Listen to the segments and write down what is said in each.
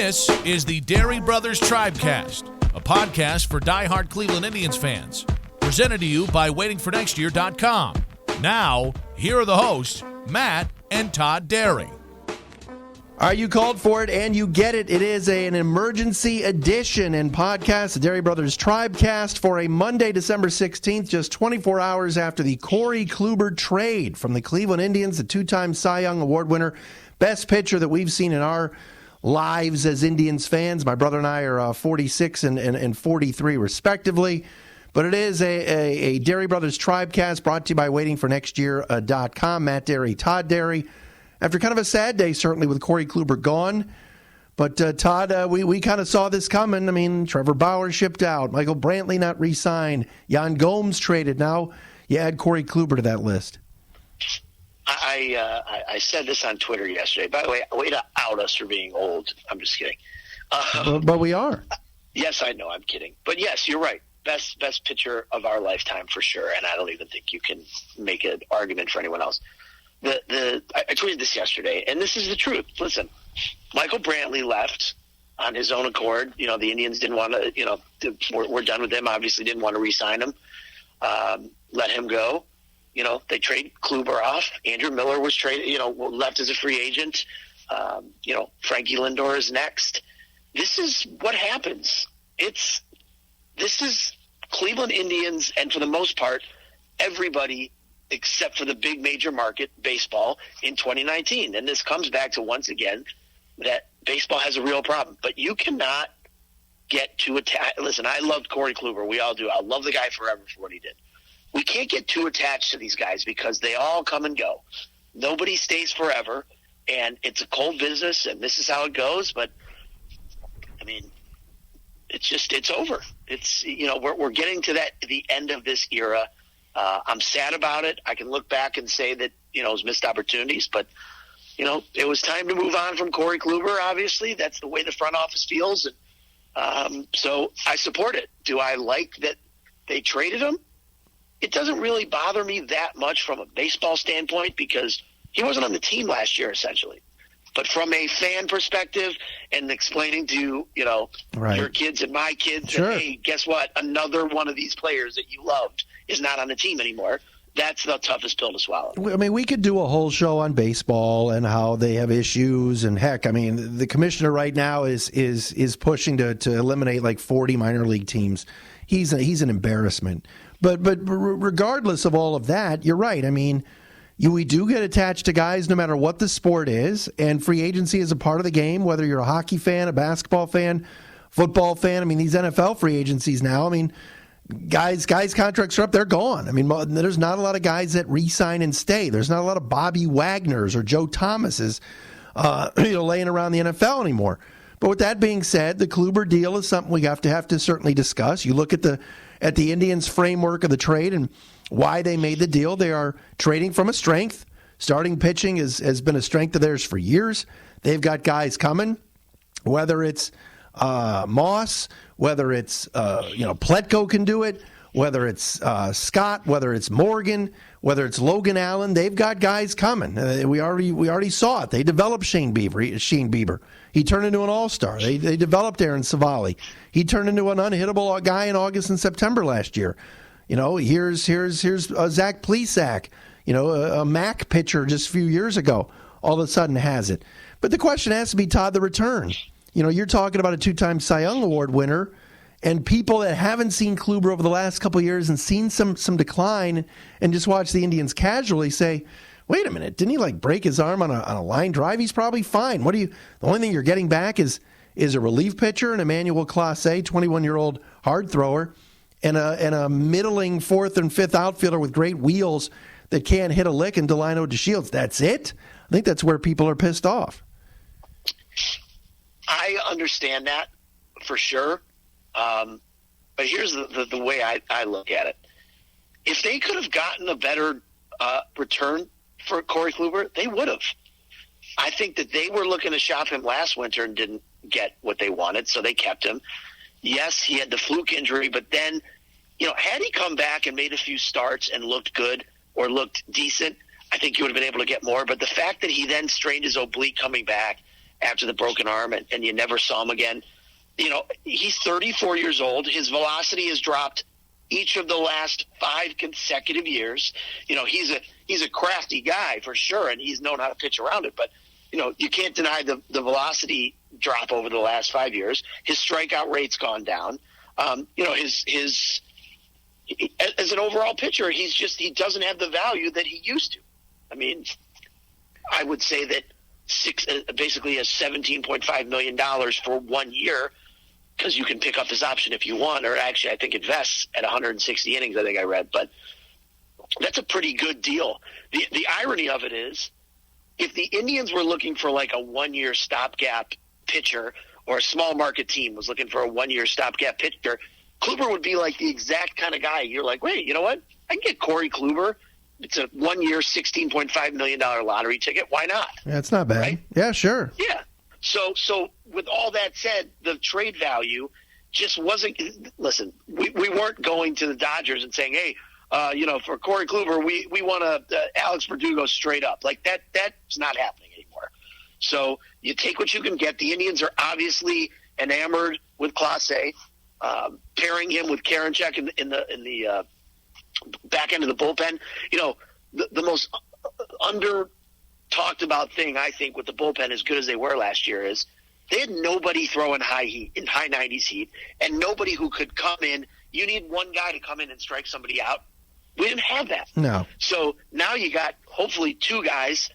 This is the Dery Brothers Tribecast, a podcast for diehard Cleveland Indians fans. Presented to you by WaitingForNextYear.com. Now, here are the hosts, Matt and Todd Dery. All right, you called for it, and you get it. It is an emergency edition and podcast, the Dery Brothers Tribecast, for a Monday, December 16th, just 24 hours after the Corey Kluber trade from the Cleveland Indians, the two-time Cy Young Award winner, best pitcher that we've seen in our lives as Indians fans. My brother and I are 46 and 43, respectively. But it is a Dery Brothers Tribecast brought to you by WaitingForNextYear.com. Matt Dery, Todd Dery. After kind of a sad day, certainly, with Corey Kluber gone. But, Todd, we kind of saw this coming. I mean, Trevor Bauer shipped out. Michael Brantley not re-signed. Yan Gomes traded. Now you add Corey Kluber to that list. I said this on Twitter yesterday. By the way to out us for being old. I'm just kidding. But we are. Yes, I know. I'm kidding. But, yes, you're right. Best pitcher of our lifetime for sure, and I don't even think you can make an argument for anyone else. I tweeted this yesterday, and this is the truth. Listen, Michael Brantley left on his own accord. You know, the Indians didn't want to, we're done with him, obviously didn't want to re-sign him, let him go. You know, they trade Kluber off. Andrew Miller was traded, left as a free agent. Frankie Lindor is next. This is what happens. This is Cleveland Indians, and for the most part, everybody except for the big major market, baseball, in 2019. And this comes back to, once again, that baseball has a real problem. But you cannot get too attached. Listen, I loved Corey Kluber. We all do. I'll love the guy forever for what he did. We can't get too attached to these guys because they all come and go. Nobody stays forever, and it's a cold business, and this is how it goes. But, I mean, it's over. We're getting to the end of this era. I'm sad about it. I can look back and say that, it was missed opportunities, but, it was time to move on from Corey Kluber, obviously. That's the way the front office feels. And so I support it. Do I like that they traded him? It doesn't really bother me that much from a baseball standpoint because he wasn't on the team last year, essentially. But from a fan perspective and explaining to, right, your kids and my kids, sure, that, hey, guess what? Another one of these players that you loved is not on the team anymore. That's the toughest pill to swallow. I mean, we could do a whole show on baseball and how they have issues. And heck, I mean, the commissioner right now is pushing to eliminate like 40 minor league teams. He's an embarrassment. But regardless of all of that, you're right. I mean, we do get attached to guys no matter what the sport is, and free agency is a part of the game, whether you're a hockey fan, a basketball fan, football fan. I mean, these NFL free agencies now, I mean, guys' contracts are up, they're gone. I mean, there's not a lot of guys that re-sign and stay. There's not a lot of Bobby Wagners or Joe Thomases, laying around the NFL anymore. But with that being said, the Kluber deal is something we have to certainly discuss. You look at the Indians' framework of the trade and why they made the deal. They are trading from a strength. Starting pitching has been a strength of theirs for years. They've got guys coming, whether it's Moss, whether it's Pletko can do it, whether it's Scott, whether it's Morgan, whether it's Logan Allen. They've got guys coming. We already saw it. They developed Shane Bieber. He turned into an all-star. They developed Aaron Savali. He turned into an unhittable guy in August and September last year. Here's Zach Plesac, a MAC pitcher just a few years ago, all of a sudden has it. But the question has to be, Todd, the return. You're talking about a two-time Cy Young Award winner, and people that haven't seen Kluber over the last couple of years and seen some decline and just watch the Indians casually say, wait a minute, didn't he break his arm on a line drive? He's probably fine. The only thing you're getting back is a relief pitcher and Emmanuel Clase, 21-year-old hard thrower, and a middling fourth and fifth outfielder with great wheels that can't hit a lick, and Delino DeShields. That's it? I think that's where people are pissed off. I understand that for sure. But here's the way I look at it. If they could have gotten a better return for Corey Kluber, they would have. I think that they were looking to shop him last winter and didn't get what they wanted, so they kept him. Yes, he had the fluke injury, but then, had he come back and made a few starts and looked good or looked decent, I think he would have been able to get more. But the fact that he then strained his oblique coming back after the broken arm, and you never saw him again. He's 34 years old. His velocity has dropped each of the last 5 consecutive years. He's a crafty guy for sure, and he's known how to pitch around it. But, you can't deny the velocity drop over the last 5 years. His strikeout rate's gone down. His as an overall pitcher, he doesn't have the value that he used to. I mean, I would say that basically a $17.5 million for 1 year, because you can pick up his option if you want, or actually I think it vests at 160 innings, I think I read. But that's a pretty good deal. The irony of it is, if the Indians were looking for like a 1 year stopgap pitcher, or a small market team was looking for a 1 year stopgap pitcher, Kluber would be like the exact kind of guy. You're like, wait, you know what? I can get Corey Kluber. It's a 1 year, $16.5 million lottery ticket. Why not? Yeah, it's not bad. Right? Yeah, sure. Yeah. So with all that said, the trade value just wasn't. Listen, we weren't going to the Dodgers and saying, hey, for Corey Kluber, we want Alex Verdugo straight up. Like that's not happening anymore. So you take what you can get. The Indians are obviously enamored with Clase, pairing him with Karinchak in the back end of the bullpen. The most under talked about thing, I think, with the bullpen, as good as they were last year, is they had nobody throwing high 90s heat, and nobody who could come in. You need one guy to come in and strike somebody out. We didn't have that. No. So now you got hopefully 2 guys.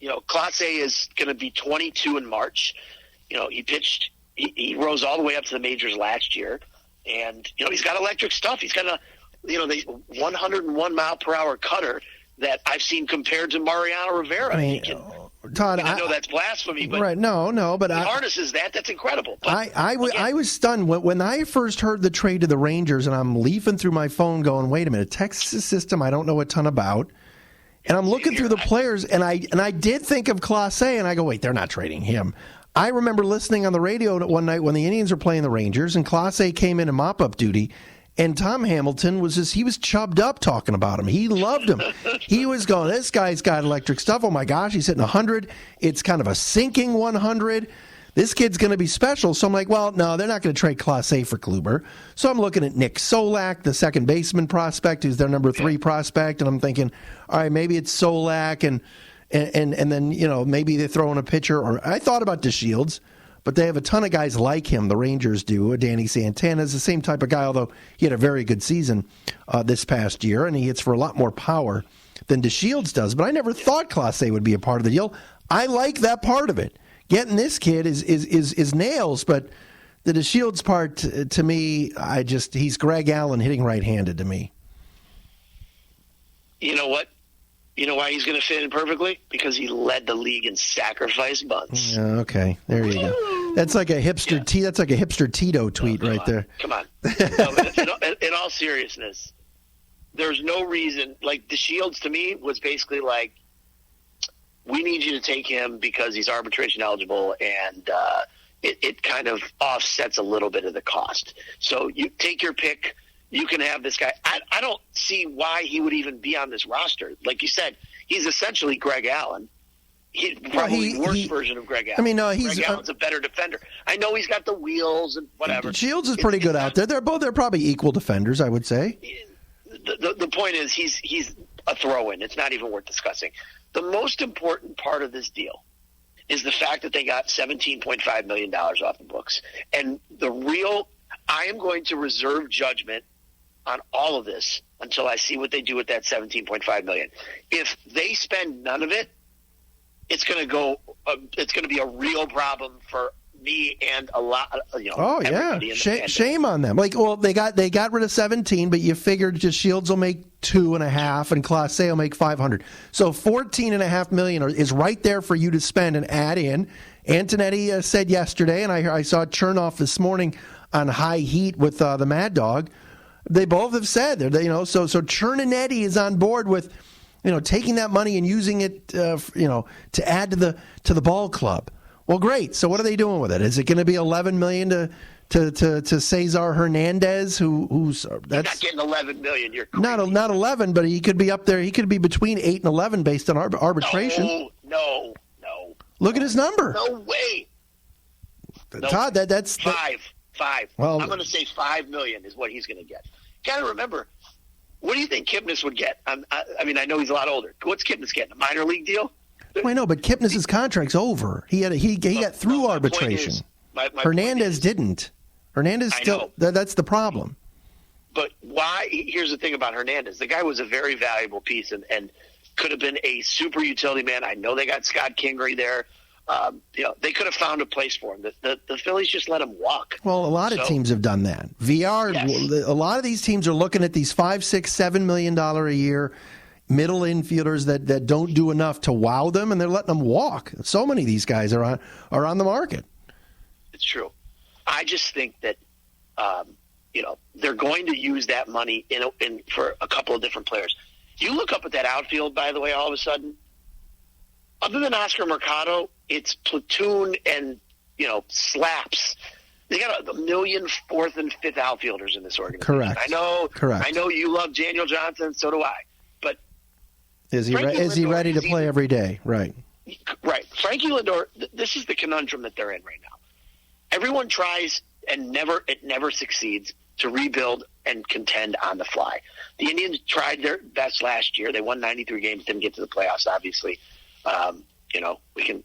Clase is going to be 22 in March. He pitched. He rose all the way up to the majors last year, and he's got electric stuff. He's got the 101 mile per hour cutter that I've seen compared to Mariano Rivera. Todd, I know that's blasphemy, but right? No, but he harnesses that. That's incredible. But I was stunned when I first heard the trade to the Rangers, and I'm leafing through my phone, going, "Wait a minute, Texas system I don't know a ton about." And I'm looking through the players, and I did think of Clase, and I go, "Wait, they're not trading him." I remember listening on the radio one night when the Indians were playing the Rangers, and Clase came in mop-up duty. And Tom Hamilton he was chubbed up talking about him. He loved him. He was going, this guy's got electric stuff. Oh, my gosh, he's hitting 100. It's kind of a sinking 100. This kid's going to be special. So I'm like, well, no, they're not going to trade Clase for Kluber. So I'm looking at Nick Solak, the second baseman prospect, who's their number 3 prospect. And I'm thinking, all right, maybe it's Solak, and then, maybe they throw in a pitcher. Or I thought about DeShields. But they have a ton of guys like him, the Rangers do. Danny Santana's the same type of guy, although he had a very good season this past year, and he hits for a lot more power than DeShields does. But I never thought Clase would be a part of the deal. I like that part of it. Getting this kid is nails, but the DeShields part, to me, he's Greg Allen hitting right-handed to me. You know what? You know why he's going to fit in perfectly? Because he led the league in sacrifice bunts. Okay, there you go. That's like a hipster. Yeah. That's like a hipster Tito tweet right there. Come on. No, in all seriousness, there's no reason. Like DeShields to me was basically like, we need you to take him because he's arbitration eligible, and it kind of offsets a little bit of the cost. So you take your pick. You can have this guy. I don't see why he would even be on this roster. Like you said, he's essentially Greg Allen. He's probably the worst version of Greg Allen. I mean, no, Greg Allen's a better defender. I know he's got the wheels and whatever. Shields is pretty good out there. They're probably equal defenders, I would say. The point is he's a throw-in. It's not even worth discussing. The most important part of this deal is the fact that they got $17.5 million off the books. And I am going to reserve judgment on all of this until I see what they do with that $17.5 million. If they spend none of it, it's going to go. It's going to be a real problem for me and a lot. Oh yeah, shame on them. Like, well, they got rid of 17, but you figured just Shields will make 2.5, and Clase will make 500. So $14.5 million is right there for you to spend and add in. Antonetti said yesterday, and I saw Chernoff this morning on High Heat with the Mad Dog. They both have said so Chernonetti is on board with taking that money and using it to add to the ball club. Well, great. So what are they doing with it? Is it going to be $11 million to Cesar Hernandez, who's not getting $11 million? You're crazy. Not 11, but he could be up there. He could be between 8 and 11 based on arbitration. No. Look at his number. No way. Nope. Todd, that's five. Well, I'm going to say $5 million is what he's going to get. Got to remember, what do you think Kipnis would get? I know he's a lot older. What's Kipnis getting? A minor league deal? I know, but Kipnis' contract's over. He got through arbitration. My Hernandez didn't. Hernandez still. That's the problem. But why? Here's the thing about Hernandez. The guy was a very valuable piece and could have been a super utility man. I know they got Scott Kingery there. They could have found a place for him. The Phillies just let him walk. Well, a lot of teams have done that. VR, yes. A lot of these teams are looking at these $5, $6, $7 million a year middle infielders that don't do enough to wow them, and they're letting them walk. So many of these guys are on the market. It's true. I just think that they're going to use that money in for a couple of different players. You look up at that outfield, by the way, all of a sudden, other than Oscar Mercado, it's platoon and, slaps. They got a million fourth and fifth outfielders in this organization. Correct. I know you love Daniel Johnson, so do I. But is he ready to play every day? Right. Right. Frankie Lindor, this is the conundrum that they're in right now. Everyone tries and it never succeeds to rebuild and contend on the fly. The Indians tried their best last year. They won 93 games, didn't get to the playoffs, obviously.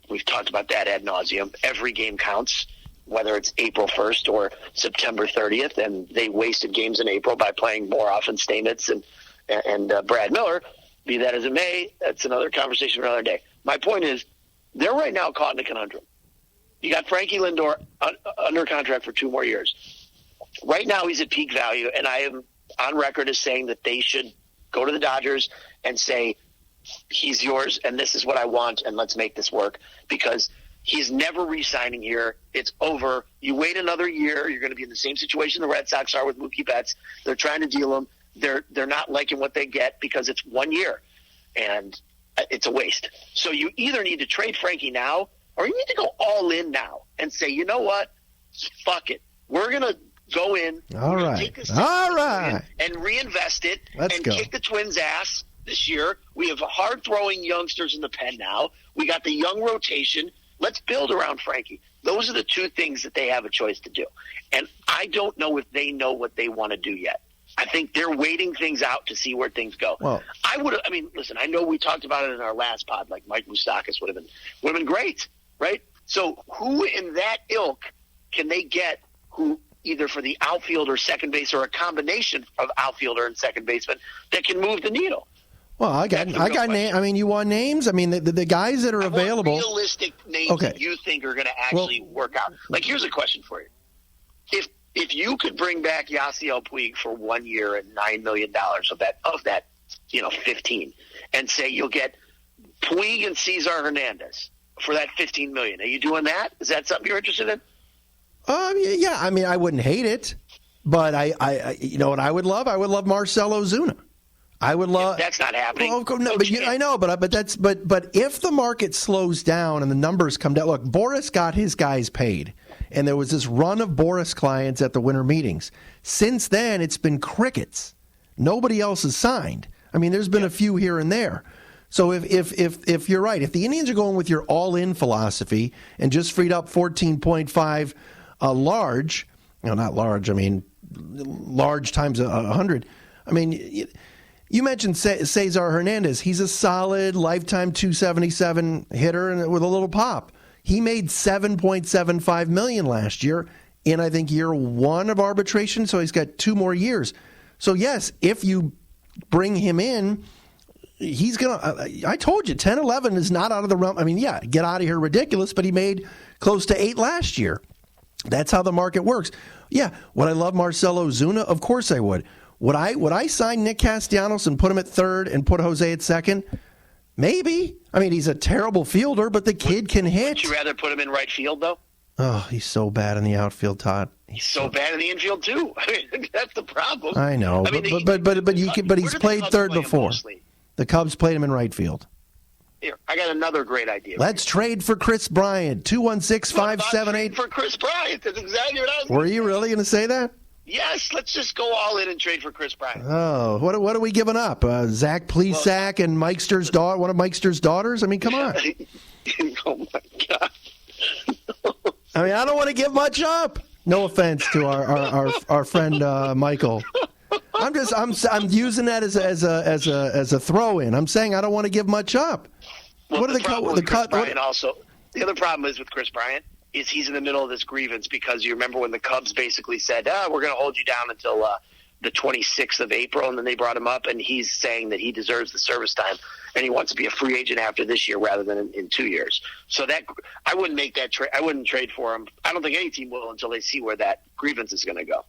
We've talked about that ad nauseum. Every game counts, whether it's April 1st or September 30th, and they wasted games in April by playing more often Stamets and Brad Miller. Be that as it may, that's another conversation for another day. My point is, they're right now caught in a conundrum. You got Frankie Lindor under contract for 2 more years. Right now he's at peak value, and I am on record as saying that they should go to the Dodgers and say, he's yours, and this is what I want, and let's make this work, because he's never re-signing here. It's over. You wait another year, you're going to be in the same situation the Red Sox are with Mookie Betts. They're trying to deal him. They're not liking what they get because it's 1 year, and it's a waste. So you either need to trade Frankie now, or you need to go all in now and say, you know what? Fuck it. We're going to go in. All right. And reinvest it. Let's and go. Kick the Twins' ass this year. We have hard-throwing youngsters in the pen now. We got the young rotation. Let's build around Frankie. Those are the two things that they have a choice to do. And I don't know if they know what they want to do yet. I think they're waiting things out to see where things go. Well, listen, I know we talked about it in our last pod, like Mike Moustakas would have been great, right? So who in that ilk can they get who either for the outfield or second base or a combination of outfielder and second baseman that can move the needle? Well, I got names. I mean, you want names? I mean, the guys that are available. Realistic names that you think are going to actually work out. Like, here's a question for you: If you could bring back Yasiel Puig for 1 year and $9 million of that, 15, and say you'll get Puig and Cesar Hernandez for that $15 million, are you doing that? Is that something you're interested in? Yeah. I mean, I wouldn't hate it, but I you know what I would love? I would love Marcell Ozuna. I would love. That's not happening. Well, no, but I know, but if the market slows down and the numbers come down, look, Boris got his guys paid, and there was this run of Boris clients at the winter meetings. Since then, it's been crickets. Nobody else has signed. I mean, there's been a few here and there. So if you're right, if the Indians are going with your all-in philosophy and just freed up 14.5 large, not large, I mean large times 100. I mean. You mentioned Cesar Hernandez. He's a solid lifetime 277 hitter and with a little pop. He made $7.75 million last year in, I think, year 1 of arbitration, so he's got 2 more years. So, yes, if you bring him in, he's going to – I told you, 10-11 is not out of the realm. I mean, yeah, get out of here ridiculous, but he made close to 8 last year. That's how the market works. Yeah, would I love Marcell Ozuna? Of course I would. Would I sign Nick Castellanos and put him at third and put Jose at second? Memaybe. I mean, he's a terrible fielder, but the kid can hit. Would you rather put him in right field, though? Oh, he's so bad in the outfield, Todd. He's so bad in the infield, too. I mean, that's the problem. I know, but he's played third before. Mostly? The Cubs played him in right field. Here, I got another great idea. Let's trade for Chris Bryant. 216-578. For Chris Bryant. That's exactly what I was Were you really going to say that? Yes, let's just go all in and trade for Chris Bryant. Oh, what are we giving up? Zach Plesac and Mikester's daughter, one of Mikester's daughters? I mean, come on. Oh, my God. I mean, I don't want to give much up. No offense to our friend Michael. I'm using that as a throw-in. I'm saying I don't want to give much up. Well, what are the other problem is with Chris Bryant is he's in the middle of this grievance because you remember when the Cubs basically said, we're going to hold you down until the 26th of April, and then they brought him up, and he's saying that he deserves the service time, and he wants to be a free agent after this year rather than in 2 years. So that I wouldn't make that trade. I wouldn't trade for him. I don't think any team will until they see where that grievance is going to go.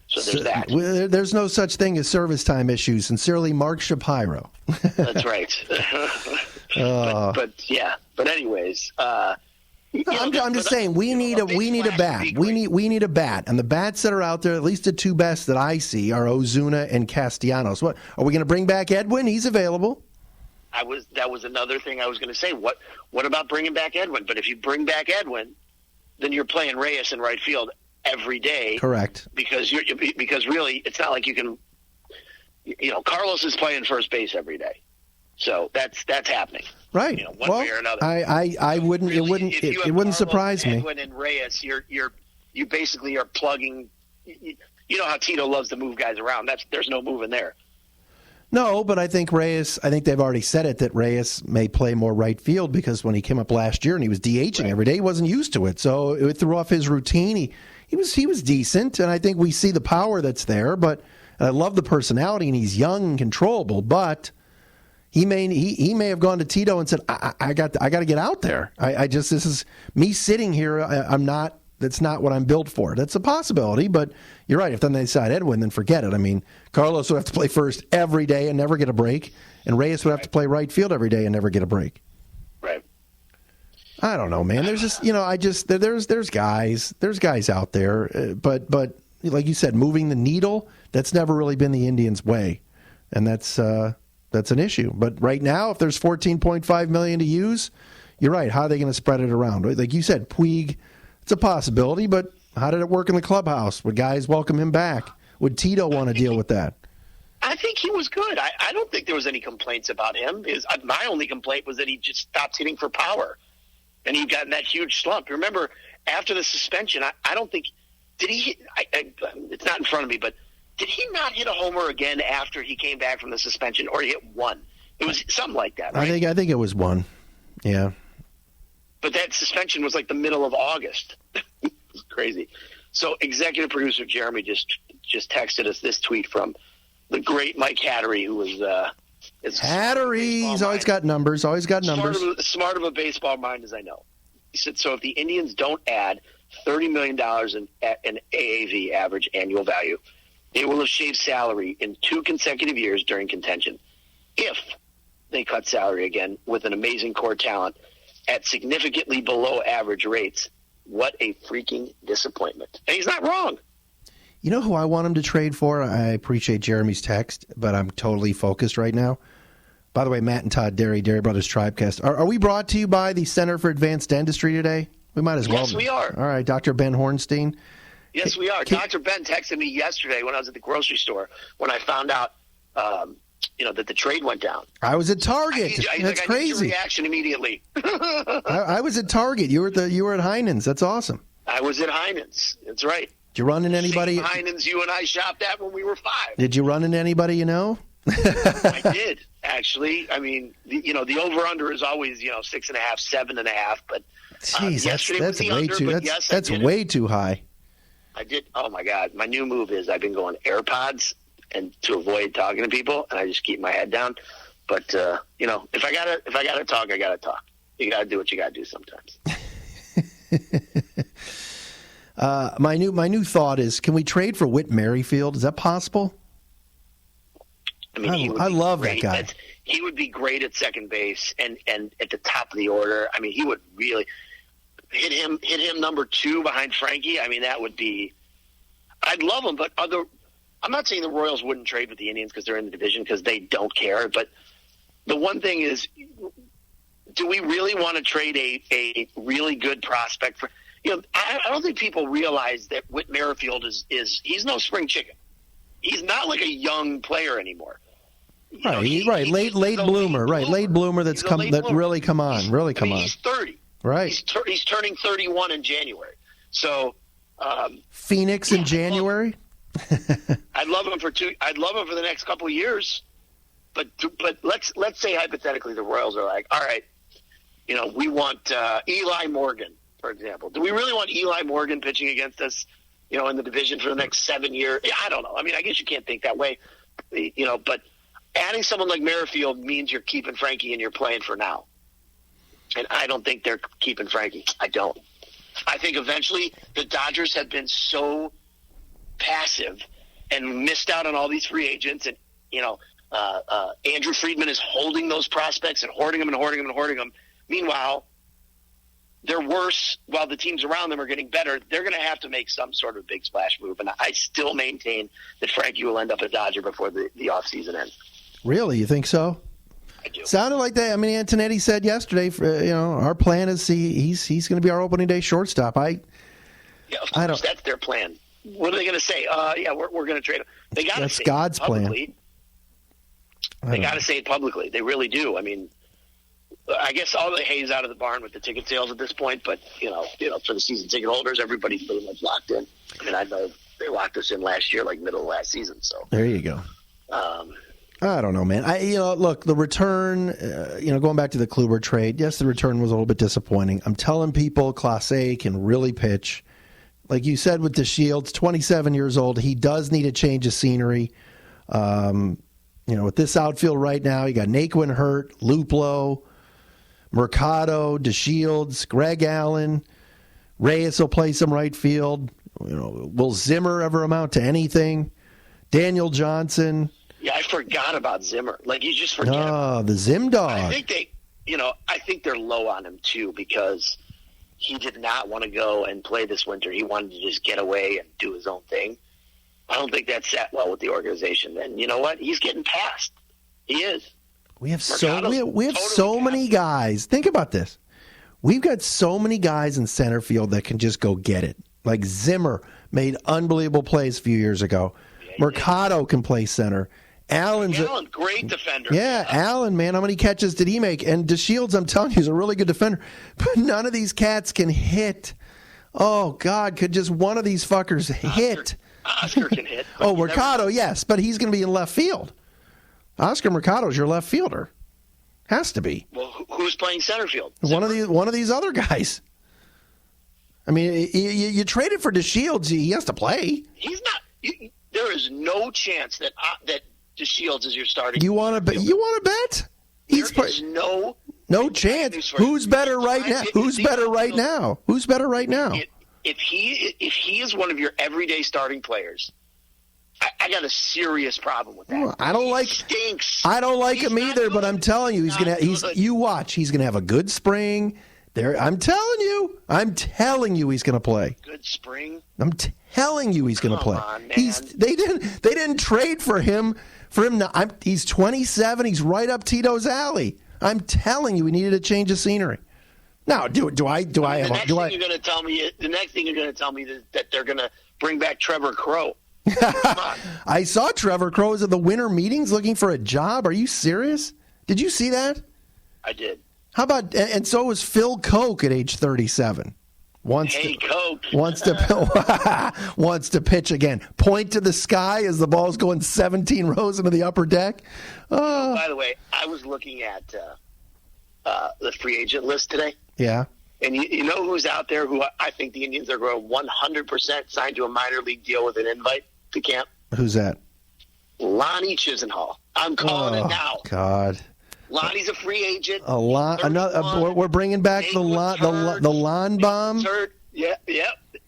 So there's that. There's no such thing as service time issues. Sincerely, Mark Shapiro. That's right. But anyways. I'm just saying we need a bat. We need a bat, and the bats that are out there, at least the two best that I see, are Ozuna and Castellanos. What are we going to bring back? Edwin? He's available. That was another thing I was going to say. What about bringing back Edwin? But if you bring back Edwin, then you're playing Reyes in right field every day. Correct. Because really, it's not like you can. Carlos is playing first base every day. So that's happening, right? One way or another. I wouldn't. Really, it wouldn't surprise me. Edwin and Reyes, you basically are plugging. You know how Tito loves to move guys around. There's no moving there. No, but I think Reyes. I think they've already said it that Reyes may play more right field because when he came up last year and he was DHing every day, he wasn't used to it. So it threw off his routine. He was decent, and I think we see the power that's there. But I love the personality, and he's young and controllable, but. He may have gone to Tito and said, I got to get out there. This is me sitting here. That's not what I'm built for. That's a possibility, but you're right. If then they decide Edwin, then forget it. I mean, Carlos would have to play first every day and never get a break, and Reyes would have to play right field every day and never get a break. Right. I don't know, man. There's just there's guys out there, but like you said, moving the needle, that's never really been the Indians' way, and that's an issue. But right now, if there's $14.5 million to use, you're right. How are they going to spread it around? Like you said, Puig, it's a possibility, but how did it work in the clubhouse? Would guys welcome him back? Would Tito want to deal with that? I think he was good. I don't think there was any complaints about him. My only complaint was that he just stopped hitting for power, and he got in that huge slump. Remember, after the suspension, I don't think – did he – it's not in front of me, but – did he not hit a homer again after he came back from the suspension, or he hit one? It was something like that, right? I think it was one. Yeah. But that suspension was like the middle of August. It was crazy. So executive producer Jeremy just texted us this tweet from the great Mike Hattery, who was Hattery. He's always got numbers. Smart of a baseball mind as I know. He said, so if the Indians don't add $30 million in AAV, average annual value, they will have shaved salary in 2 consecutive years during contention. If they cut salary again with an amazing core talent at significantly below average rates, what a freaking disappointment. And he's not wrong. You know who I want him to trade for? I appreciate Jeremy's text, but I'm totally focused right now. By the way, Matt and Todd Dery Brothers Tribecast. Are we brought to you by the Center for Advanced Dentistry today? We might as well. Yes, we are. All right, Dr. Ben Hornstein. Yes, we are. Dr. Ben texted me yesterday when I was at the grocery store when I found out, that the trade went down. I was at Target. That's crazy. I need your reaction immediately. I was at Target. You were at Heinen's. That's awesome. I was at Heinen's. That's right. Did you run into anybody? Same Heinen's you and I shopped at when we were 5. Did you run into anybody you know? I did, actually. I mean, the over-under is always, 6.5, 7.5. But jeez, that's way too. That's way too high. I did. Oh my God! My new move is I've been going AirPods and to avoid talking to people, and I just keep my head down. But if I gotta talk, I gotta talk. You gotta do what you gotta do sometimes. My new thought is: can we trade for Whit Merrifield? Is that possible? I mean, I love that guy. He would be great at second base and at the top of the order. I mean, he would really. Hit him number 2 behind Frankie. I mean, that would be. I'd love him, but I'm not saying the Royals wouldn't trade with the Indians because they're in the division because they don't care. But the one thing is, do we really want to trade a really good prospect for? I don't think people realize that Whit Merrifield is he's no spring chicken. He's not like a young player anymore. Right, late bloomer. Right, late bloomer really come on. He's 30. Right. He's turning 31 in January. So Phoenix in January. I'd love him for the next couple of years. But let's say hypothetically the Royals are like, all right, we want Eli Morgan, for example. Do we really want Eli Morgan pitching against us, in the division for the next 7 years? I don't know. I mean, I guess you can't think that way, but adding someone like Merrifield means you're keeping Frankie and you're playing for now. And I don't think they're keeping Frankie. I don't. I think eventually the Dodgers have been so passive and missed out on all these free agents, and Andrew Friedman is holding those prospects and hoarding them. Meanwhile, they're worse while the teams around them are getting better. They're going to have to make some sort of big splash move, and I still maintain that Frankie will end up a Dodger before the offseason ends. Really? You think so? I do. Sounded like that. I mean, Antonetti said yesterday, our plan is he's going to be our opening day shortstop. Yeah, of course, that's their plan. What are they going to say? We're going to trade him. They got to say God's plan. They got to say it publicly. They really do. I mean, I guess all the hay's out of the barn with the ticket sales at this point. But for the season ticket holders, everybody's pretty much locked in. I mean, I know they locked us in last year, like middle of last season. So there you go. I don't know, man. Look, the return. Going back to the Kluber trade. Yes, the return was a little bit disappointing. I'm telling people, Clase can really pitch. Like you said with DeShields, 27 years old. He does need a change of scenery. With this outfield right now, you got Naquin hurt, Luplow, Mercado, DeShields, Greg Allen, Reyes will play some right field. Will Zimmer ever amount to anything? Daniel Johnson. Yeah, I forgot about Zimmer. Like, you just forget about the Zim dog. I think they're low on him too, because he did not want to go and play this winter. He wanted to just get away and do his own thing. I don't think that sat well with the organization. And you know what? He's getting passed. He is. We have so many guys. Think about this. We've got so many guys in center field that can just go get it. Like Zimmer made unbelievable plays a few years ago. Yeah, Mercado can play center. Allen, great defender. Yeah, Allen, man, how many catches did he make? And DeShields, I'm telling you, he's a really good defender. But none of these cats can hit. Oh, God, could just one of these fuckers hit? Oscar can hit. Mercado, yes, but he's going to be in left field. Oscar Mercado's your left fielder. Has to be. Well, who's playing center field? One of these other guys. I mean, you traded for DeShields. He has to play. He's not. There is no chance that DeShields is your starting. You want to bet? There is no chance. Who's better right now? Who's better right now? Who's better right now? If he is one of your everyday starting players, I got a serious problem with that. Well, I don't like stinks. I don't like him either, good. But I'm telling you, you watch. He's gonna have a good spring. I'm telling you, he's gonna play. Good spring. I'm telling you, he's gonna play. On, man. They didn't trade for him. He's 27. He's right up Tito's alley. I'm telling you, we needed a change of scenery. Now, the next thing you're going to tell me is that they're going to bring back Trevor Crowe. I saw Trevor Crowe was at the winter meetings looking for a job. Are you serious? Did you see that? I did. How about, and so was Phil Koch at age 37. Coach. Wants to pitch again. Point to the sky as the ball's going 17 rows into the upper deck. By the way, I was looking at the free agent list today. Yeah. And you know who's out there who I think the Indians are going to 100% sign to a minor league deal with an invite to camp? Who's that? Lonnie Chisenhall. I'm calling it now. God. Lonnie's a free agent. We're bringing back the lawn bomb. Yeah.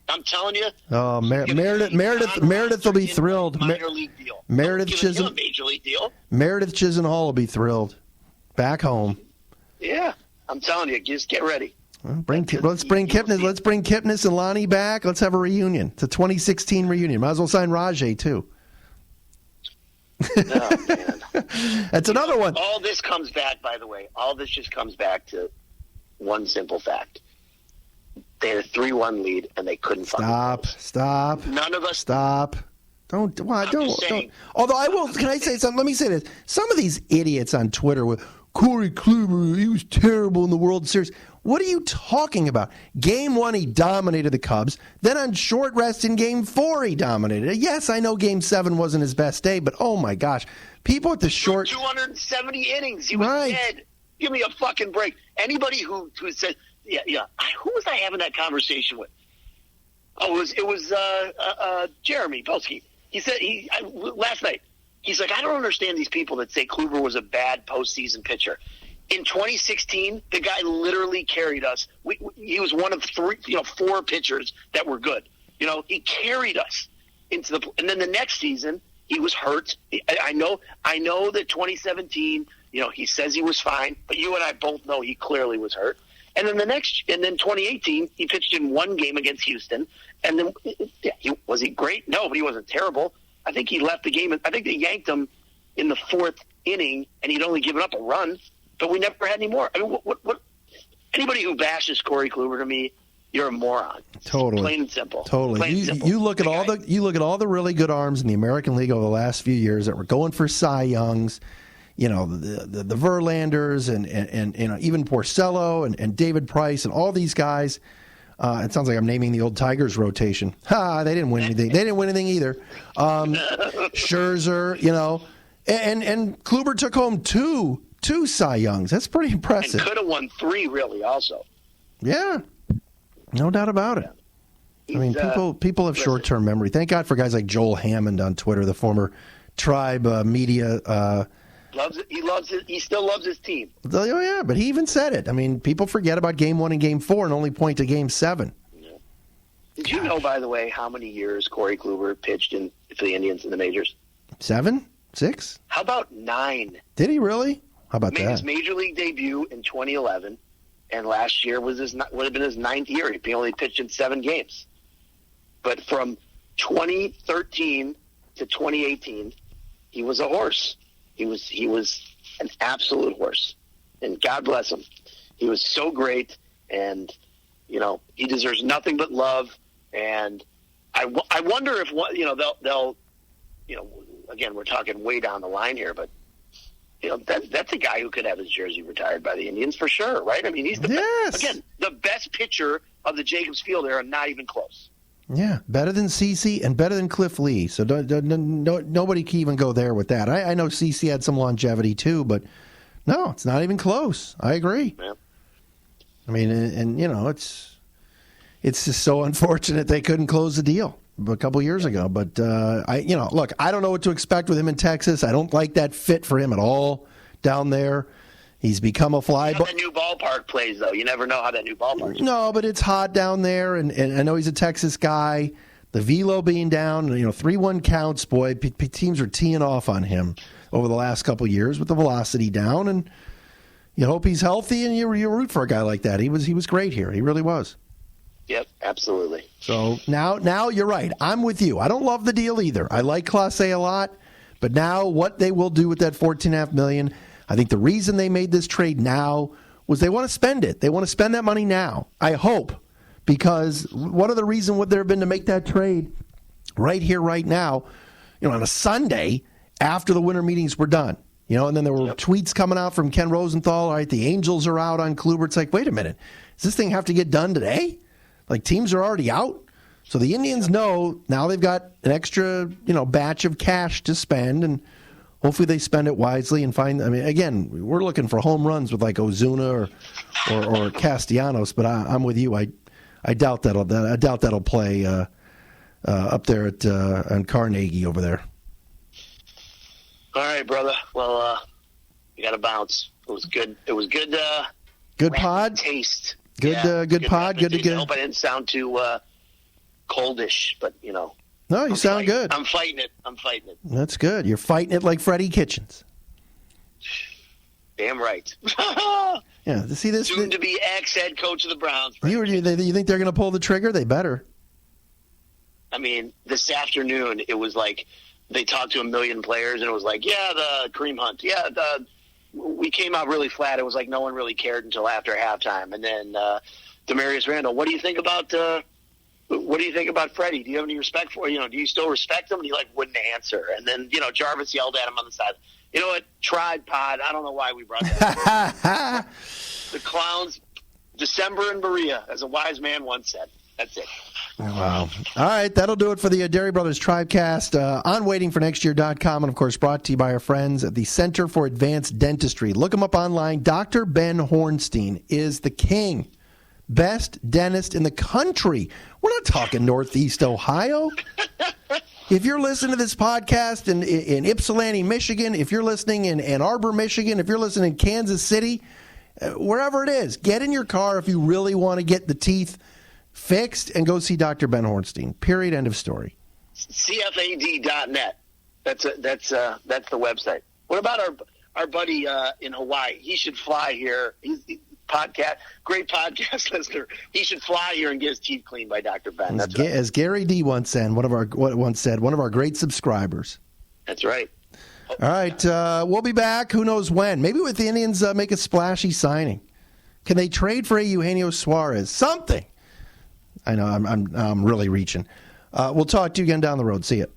I'm telling you. Oh, Meredith will be thrilled. Minor league deal. Meredith major league deal. Meredith Chisenhall will be thrilled. Back home. Yeah, I'm telling you, just get ready. Let's bring Kipnis. Let's bring Kipnis and Lonnie back. Let's have a reunion. It's a 2016 reunion. Might as well sign Rajay too. Oh, man. That's another one. All this comes back, by the way. All this just comes back to one simple fact. They had a 3-1 lead, and they couldn't Stop. None of us. Stop. Don't. Although I will. Can I say something? Let me say this. Some of these idiots on Twitter with Corey Kluber, he was terrible in the World Series. What are you talking about? Game 1, he dominated the Cubs. Then on short rest in Game 4, he dominated. Yes, I know Game 7 wasn't his best day, but oh my gosh. People at the short... 270 innings. He was dead. Give me a fucking break. Anybody who said... Yeah. Who was I having that conversation with? Oh, it was Jeremy Belsky. He said last night. He's like, I don't understand these people that say Kluber was a bad postseason pitcher. In 2016, the guy literally carried us. He was one of 4 pitchers that were good. He carried us into the. And then the next season, he was hurt. I know that 2017. He says he was fine, but you and I both know he clearly was hurt. And then 2018, he pitched in 1 game against Houston. And then, was he great? No, but he wasn't terrible. I think he left the game. I think they yanked him in the 4th inning, and he'd only given up a run. But we never had any more. I mean, what? Anybody who bashes Corey Kluber to me, you're a moron. Totally, plain and simple. Totally. You look at all the really good arms in the American League over the last few years that were going for Cy Youngs. The Verlanders and even Porcello and David Price and all these guys. It sounds like I'm naming the old Tigers rotation. They didn't win anything. They didn't win anything either. Scherzer, and Kluber took home two Cy Youngs. That's pretty impressive. And could have won 3, really, also. Yeah, no doubt about it. I mean, people have short-term memory. Thank God for guys like Joel Hammond on Twitter, the former Tribe media. Loves it. He loves it. He still loves his team. Oh yeah, but he even said it. I mean, people forget about Game 1 and Game 4 and only point to Game 7. Yeah. Did you know, by the way, how many years Corey Kluber pitched for the Indians in the majors? 7? 6? How about 9? Did he really? How about that? Made his major league debut in 2011, and last year would have been his 9th year. He only pitched in 7 games. But from 2013 to 2018, he was a horse. He was an absolute horse, and God bless him. He was so great, and he deserves nothing but love. And I wonder if they'll again, we're talking way down the line here, but that's a guy who could have his jersey retired by the Indians for sure, right? I mean, he's the best pitcher of the Jacobs Field era, not even close. Yeah, better than CeCe and better than Cliff Lee. So nobody can even go there with that. I know CeCe had some longevity too, but no, it's not even close. I agree. Yeah. I mean, and it's just so unfortunate they couldn't close the deal a couple years ago. But look, I don't know what to expect with him in Texas. I don't like that fit for him at all down there. He's become a fly. How that new ballpark plays, though. You never know how that new ballpark plays. No, but it's hot down there, and I know he's a Texas guy. The velo being down, 3-1 counts, boy. Teams are teeing off on him over the last couple of years with the velocity down, and you hope he's healthy, and you root for a guy like that. He was great here. He really was. Yep, absolutely. So now you're right. I'm with you. I don't love the deal either. I like Clase a lot, but now what they will do with that $14.5 million. I think the reason they made this trade now was they want to spend it. They want to spend that money now, I hope, because one of the reasons would there have been to make that trade right here, right now, on a Sunday after the winter meetings were done. And then there were tweets coming out from Ken Rosenthal, all right, the Angels are out on Kluber. It's like, wait a minute, does this thing have to get done today? Like, teams are already out? So the Indians know now they've got an extra, batch of cash to spend, and hopefully they spend it wisely and find. I mean, again, we're looking for home runs with like Ozuna or Castellanos, but I'm with you. I doubt that'll play up there at on Carnegie over there. All right, brother. Well, you got to bounce. It was good. It was good. Good pod. Taste. Good pod. Good to get. I hope I didn't sound too coldish, but No, you sound good. I'm fighting it. That's good. You're fighting it like Freddie Kitchens. Damn right. Yeah. See this. Soon to be ex-head coach of the Browns. You think they're going to pull the trigger? They better. I mean, this afternoon it was like they talked to 1 million players, and it was like, the Kareem Hunt. We came out really flat. It was like no one really cared until after halftime, and then Demarius Randall. What do you think about? What do you think about Freddie? Do you have any respect for do you still respect him? And he wouldn't answer. And then, Jarvis yelled at him on the side. You know what? Tried pod. I don't know why we brought that up. The clowns December in Berea, as a wise man once said. That's it. Wow. All right, that'll do it for the Dery Brothers Tribecast on waitingfornextyear.com, and, of course, brought to you by our friends at the Center for Advanced Dentistry. Look them up online. Dr. Ben Hornstein is the king. Best dentist in the country. We're not talking Northeast Ohio. If you're listening to this podcast in Ypsilanti, Michigan, if you're listening in Ann Arbor, Michigan, if you're listening in Kansas City, wherever it is, get in your car if you really want to get the teeth fixed and go see Dr. Ben Hornstein. Period. End of story. CFAD.net. That's the website. What about our buddy in Hawaii? He should fly here. He's great podcast listener. He should fly here and get his teeth cleaned by Dr. Ben. As Gary D once said, one of our great subscribers. That's right. All right, we'll be back. Who knows when? Maybe with the Indians make a splashy signing. Can they trade for Eugenio Suarez? Something. I know I'm really reaching. We'll talk to you again down the road. See you.